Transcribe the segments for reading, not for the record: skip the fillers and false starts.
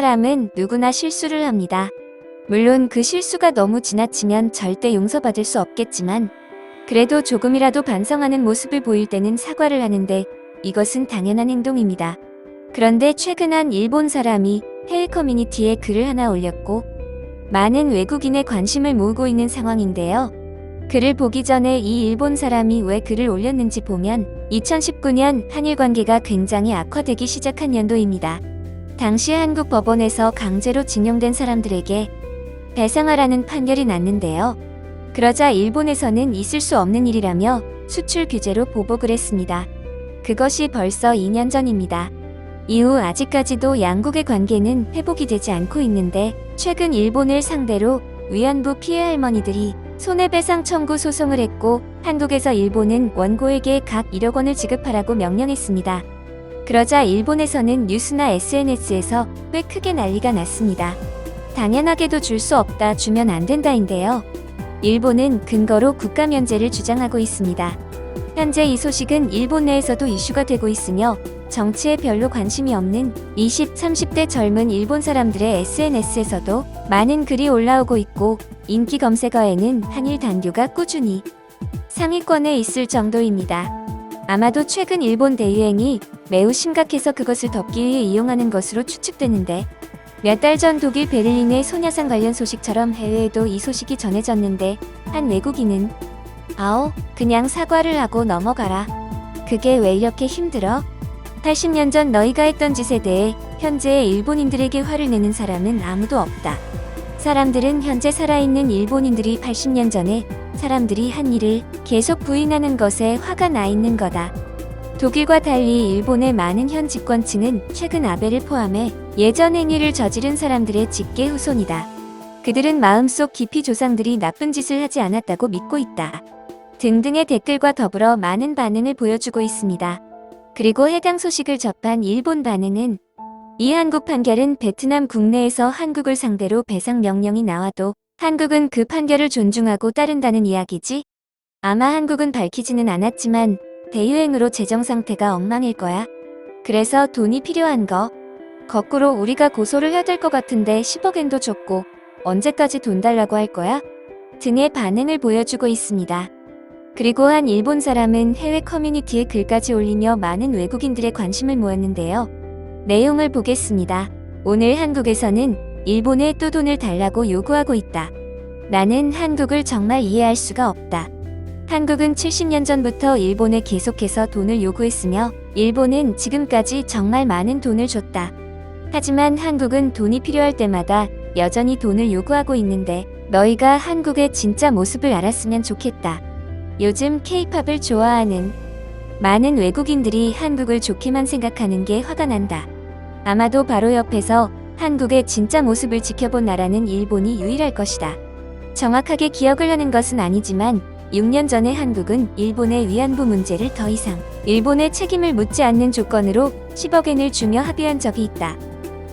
사람은 누구나 실수를 합니다. 물론 그 실수가 너무 지나치면 절대 용서받을 수 없겠지만 그래도 조금이라도 반성하는 모습을 보일 때는 사과를 하는데 이것은 당연한 행동입니다. 그런데 최근 한 일본 사람이 해외 커뮤니티에 글을 하나 올렸고 많은 외국인의 관심을 모으고 있는 상황인데요. 글을 보기 전에 이 일본 사람이 왜 글을 올렸는지 보면 2019년 한일 관계가 굉장히 악화되기 시작한 연도입니다. 당시 한국 법원에서 강제로 징용된 사람들에게 배상하라는 판결이 났는데요. 그러자 일본에서는 있을 수 없는 일이라며 수출 규제로 보복을 했습니다. 그것이 벌써 2년 전입니다. 이후 아직까지도 양국의 관계는 회복이 되지 않고 있는데 최근 일본을 상대로 위안부 피해 할머니들이 손해배상 청구 소송을 했고 한국에서 일본은 원고에게 각 1억 원을 지급하라고 명령했습니다. 그러자 일본에서는 뉴스나 SNS에서 꽤 크게 난리가 났습니다. 당연하게도 줄 수 없다, 주면 안 된다인데요. 일본은 근거로 국가 면제를 주장하고 있습니다. 현재 이 소식은 일본 내에서도 이슈가 되고 있으며 정치에 별로 관심이 없는 20, 30대 젊은 일본 사람들의 SNS에서도 많은 글이 올라오고 있고 인기 검색어에는 한일 단교가 꾸준히 상위권에 있을 정도입니다. 아마도 최근 일본 대유행이 매우 심각해서 그것을 덮기 위해 이용하는 것으로 추측되는데 몇 달 전 독일 베를린의 소녀상 관련 소식처럼 해외에도 이 소식이 전해졌는데 한 외국인은 아오, 그냥 사과를 하고 넘어가라. 그게 왜 이렇게 힘들어? 80년 전 너희가 했던 짓에 대해 현재의 일본인들에게 화를 내는 사람은 아무도 없다. 사람들은 현재 살아있는 일본인들이 80년 전에 사람들이 한 일을 계속 부인하는 것에 화가 나 있는 거다. 독일과 달리 일본의 많은 현 집권층은 최근 아베를 포함해 예전 행위를 저지른 사람들의 직계 후손이다. 그들은 마음속 깊이 조상들이 나쁜 짓을 하지 않았다고 믿고 있다. 등등의 댓글과 더불어 많은 반응을 보여주고 있습니다. 그리고 해당 소식을 접한 일본 반응은 이 한국 판결은 베트남 국내에서 한국을 상대로 배상 명령이 나와도 한국은 그 판결을 존중하고 따른다는 이야기지? 아마 한국은 밝히지는 않았지만 대유행으로 재정 상태가 엉망일 거야. 그래서 돈이 필요한 거. 거꾸로 우리가 고소를 해야 될 것 같은데 10억엔도 줬고 언제까지 돈 달라고 할 거야? 등의 반응을 보여주고 있습니다. 그리고 한 일본 사람은 해외 커뮤니티에 글까지 올리며 많은 외국인들의 관심을 모았는데요. 내용을 보겠습니다. 오늘 한국에서는 일본에 또 돈을 달라고 요구하고 있다. 나는 한국을 정말 이해할 수가 없다. 한국은 70년 전부터 일본에 계속해서 돈을 요구했으며 일본은 지금까지 정말 많은 돈을 줬다. 하지만 한국은 돈이 필요할 때마다 여전히 돈을 요구하고 있는데 너희가 한국의 진짜 모습을 알았으면 좋겠다. 요즘 K-팝을 좋아하는 많은 외국인들이 한국을 좋게만 생각하는 게 화가 난다. 아마도 바로 옆에서 한국의 진짜 모습을 지켜본 나라는 일본이 유일할 것이다. 정확하게 기억을 하는 것은 아니지만 6년 전에 한국은 일본의 위안부 문제를 더 이상 일본의 책임을 묻지 않는 조건으로 10억엔을 주며 합의한 적이 있다.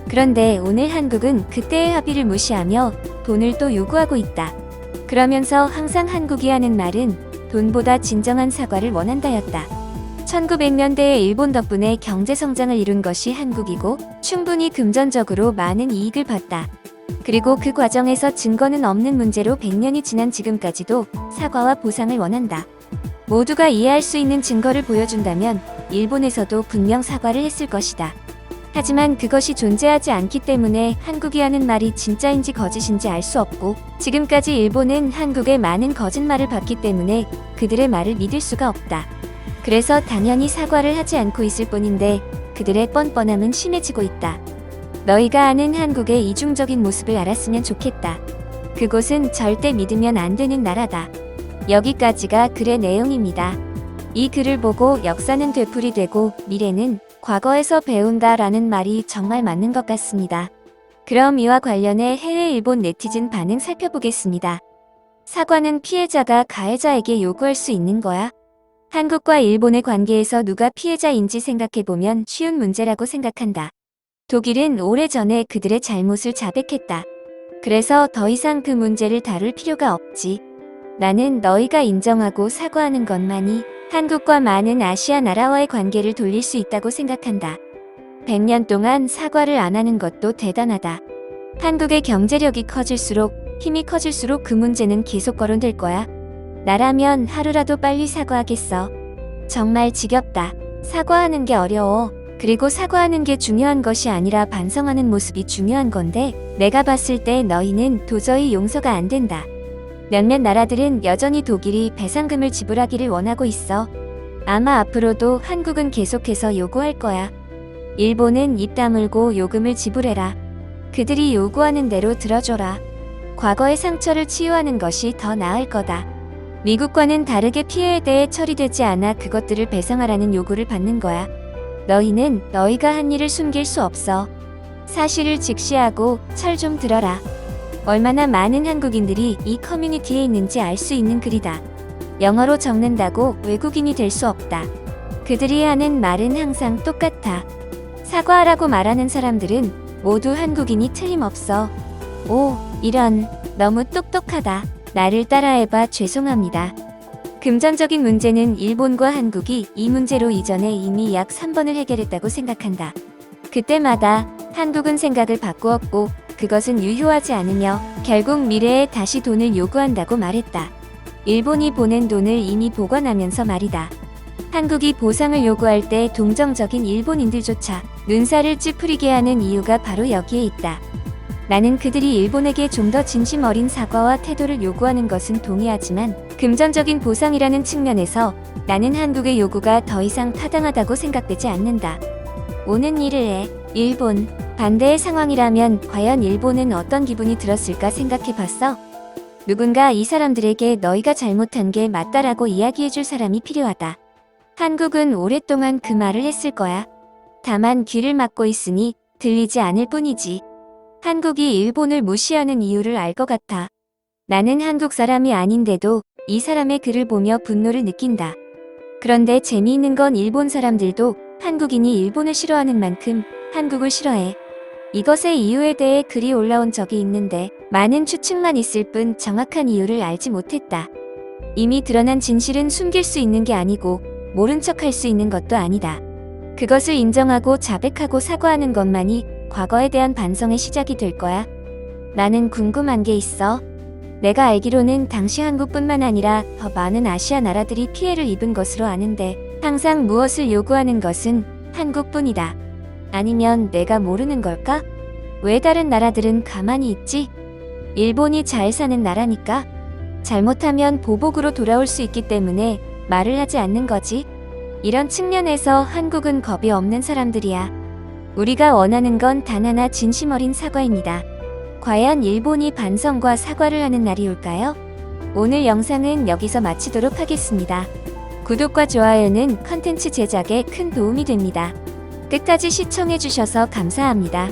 그런데 오늘 한국은 그때의 합의를 무시하며 돈을 또 요구하고 있다. 그러면서 항상 한국이 하는 말은 돈보다 진정한 사과를 원한다였다. 1900년대의 일본 덕분에 경제 성장을 이룬 것이 한국이고 충분히 금전적으로 많은 이익을 봤다. 그리고 그 과정에서 증거는 없는 문제로 100년이 지난 지금까지도 사과와 보상을 원한다. 모두가 이해할 수 있는 증거를 보여준다면 일본에서도 분명 사과를 했을 것이다. 하지만 그것이 존재하지 않기 때문에 한국이 하는 말이 진짜인지 거짓인지 알 수 없고 지금까지 일본은 한국의 많은 거짓말을 봤기 때문에 그들의 말을 믿을 수가 없다. 그래서 당연히 사과를 하지 않고 있을 뿐인데 그들의 뻔뻔함은 심해지고 있다. 너희가 아는 한국의 이중적인 모습을 알았으면 좋겠다. 그곳은 절대 믿으면 안 되는 나라다. 여기까지가 글의 내용입니다. 이 글을 보고 역사는 되풀이되고 미래는 과거에서 배운다라는 말이 정말 맞는 것 같습니다. 그럼 이와 관련해 해외 일본 네티즌 반응 살펴보겠습니다. 사과는 피해자가 가해자에게 요구할 수 있는 거야? 한국과 일본의 관계에서 누가 피해자인지 생각해보면 쉬운 문제라고 생각한다. 독일은 오래전에 그들의 잘못을 자백했다. 그래서 더 이상 그 문제를 다룰 필요가 없지. 나는 너희가 인정하고 사과하는 것만이 한국과 많은 아시아 나라와의 관계를 돌릴 수 있다고 생각한다. 100년 동안 사과를 안 하는 것도 대단하다. 한국의 경제력이 커질수록, 힘이 커질수록 그 문제는 계속 거론될 거야. 나라면 하루라도 빨리 사과하겠어. 정말 지겹다. 사과하는 게 어려워. 그리고 사과하는 게 중요한 것이 아니라 반성하는 모습이 중요한 건데, 내가 봤을 때 너희는 도저히 용서가 안 된다. 몇몇 나라들은 여전히 독일이 배상금을 지불하기를 원하고 있어. 아마 앞으로도 한국은 계속해서 요구할 거야. 일본은 입 다물고 요금을 지불해라. 그들이 요구하는 대로 들어줘라. 과거의 상처를 치유하는 것이 더 나을 거다. 미국과는 다르게 피해에 대해 처리되지 않아 그것들을 배상하라는 요구를 받는 거야. 너희는 너희가 한 일을 숨길 수 없어. 사실을 직시하고 철 좀 들어라. 얼마나 많은 한국인들이 이 커뮤니티에 있는지 알 수 있는 글이다. 영어로 적는다고 외국인이 될 수 없다. 그들이 하는 말은 항상 똑같아. 사과하라고 말하는 사람들은 모두 한국인이 틀림없어. 오, 이런, 너무 똑똑하다. 나를 따라해봐. 죄송합니다. 금전적인 문제는 일본과 한국이 이 문제로 이전에 이미 약 3번을 해결했다고 생각한다. 그때마다 한국은 생각을 바꾸었고 그것은 유효하지 않으며 결국 미래에 다시 돈을 요구한다고 말했다. 일본이 보낸 돈을 이미 보관하면서 말이다. 한국이 보상을 요구할 때 동정적인 일본인들조차 눈살을 찌푸리게 하는 이유가 바로 여기에 있다. 나는 그들이 일본에게 좀 더 진심 어린 사과와 태도를 요구하는 것은 동의하지만 금전적인 보상이라는 측면에서 나는 한국의 요구가 더 이상 타당하다고 생각되지 않는다. 오는 일을 해. 일본. 반대의 상황이라면 과연 일본은 어떤 기분이 들었을까 생각해 봤어? 누군가 이 사람들에게 너희가 잘못한 게 맞다라고 이야기해줄 사람이 필요하다. 한국은 오랫동안 그 말을 했을 거야. 다만 귀를 막고 있으니 들리지 않을 뿐이지. 한국이 일본을 무시하는 이유를 알 것 같아. 나는 한국 사람이 아닌데도 이 사람의 글을 보며 분노를 느낀다. 그런데 재미있는 건 일본 사람들도 한국인이 일본을 싫어하는 만큼 한국을 싫어해. 이것의 이유에 대해 글이 올라온 적이 있는데 많은 추측만 있을 뿐 정확한 이유를 알지 못했다. 이미 드러난 진실은 숨길 수 있는 게 아니고 모른 척할 수 있는 것도 아니다. 그것을 인정하고 자백하고 사과하는 것만이 과거에 대한 반성의 시작이 될 거야. 나는 궁금한 게 있어. 내가 알기로는 당시 한국뿐만 아니라 더 많은 아시아 나라들이 피해를 입은 것으로 아는데 항상 무엇을 요구하는 것은 한국뿐이다. 아니면 내가 모르는 걸까? 왜 다른 나라들은 가만히 있지? 일본이 잘 사는 나라니까? 잘못하면 보복으로 돌아올 수 있기 때문에 말을 하지 않는 거지. 이런 측면에서 한국은 겁이 없는 사람들이야. 우리가 원하는 건 단 하나 진심 어린 사과입니다. 과연 일본이 반성과 사과를 하는 날이 올까요? 오늘 영상은 여기서 마치도록 하겠습니다. 구독과 좋아요는 컨텐츠 제작에 큰 도움이 됩니다. 끝까지 시청해주셔서 감사합니다.